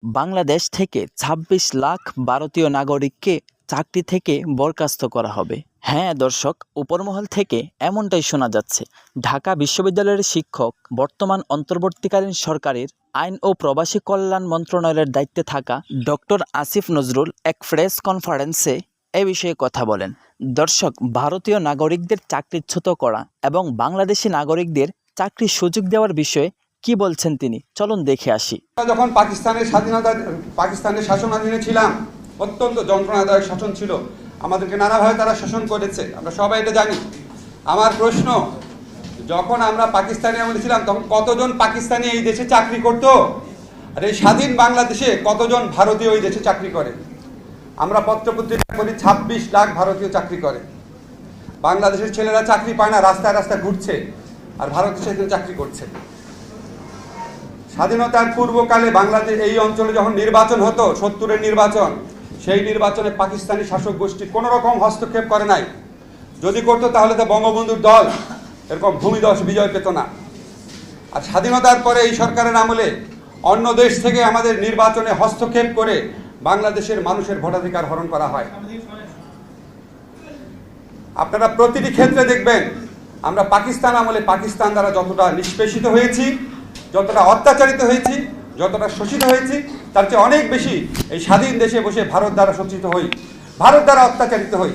বাংলাদেশ থেকে ২৬ লাখ ভারতীয় নাগরিককে চাকরি থেকে বরখাস্ত করা হবে। হ্যাঁ দর্শক, উপরমহল থেকে এমনটাই শোনা যাচ্ছে। ঢাকা বিশ্ববিদ্যালয়ের শিক্ষক, বর্তমান অন্তর্বর্তীকালীন সরকারের আইন ও প্রবাসী কল্যাণ মন্ত্রণালয়ের দায়িত্বে থাকা ডক্টর আসিফ নজরুল এক প্রেস কনফারেন্সে এ বিষয়ে কথা বলেন। দর্শক, ভারতীয় নাগরিকদের চাকরিচ্যুত করা এবং বাংলাদেশি নাগরিকদের চাকরির সুযোগ দেওয়ার বিষয়ে কি বলছেন তিনি, চলুন দেখে আসি। যখন পাকিস্তানের শাসনাধীনে ছিলাম, অত্যন্ত যন্ত্রণাদায়ক শাসন ছিল, আমাদেরকে নানাভাবে তারা শাসন করেছে, আমরা সবাই এটা জানি। আমার প্রশ্ন, যখন আমরা পাকিস্তানে আমলে ছিলাম তখন কতজন পাকিস্তানি এই দেশে চাকরি করত? আর এই স্বাধীন বাংলাদেশে কতজন ভারতীয় এই দেশে চাকরি করে? আমরা পত্রপত্রিকা করি ২৬ লাখ ভারতীয় চাকরি করে। বাংলাদেশের ছেলেরা চাকরি পায় না, রাস্তায় রাস্তায় ঘুরছে, আর ভারতে সেখানে চাকরি করছে। স্বাধীনতার পূর্বকালে বাংলাদেশ এই অঞ্চলে যখন নির্বাচন হতো, ৭০-এর নির্বাচন, সেই নির্বাচনে পাকিস্তানি শাসক গোষ্ঠী কোনো রকম হস্তক্ষেপ করে নাই। যদি করতো তাহলে তো বঙ্গবন্ধুর দল এরকম ভূমিধস বিজয় পেত না। আর স্বাধীনতার পরে এই সরকারের আমলে অন্য দেশ থেকে আমাদের নির্বাচনে হস্তক্ষেপ করে বাংলাদেশের মানুষের ভোটাধিকার হরণ করা হয়। আপনারা প্রতিটি ক্ষেত্রে দেখবেন আমরা পাকিস্তান আমলে পাকিস্তান দ্বারা যতটা নিষ্পেষিত হয়েছি, যতটা অত্যাচারিত হয়েছি, যতটা শোষিত হয়েছি, তার চেয়ে অনেক বেশি এই স্বাধীন দেশে বসে ভারত দ্বারা শোষিত হই, ভারত দ্বারা অত্যাচারিত হই।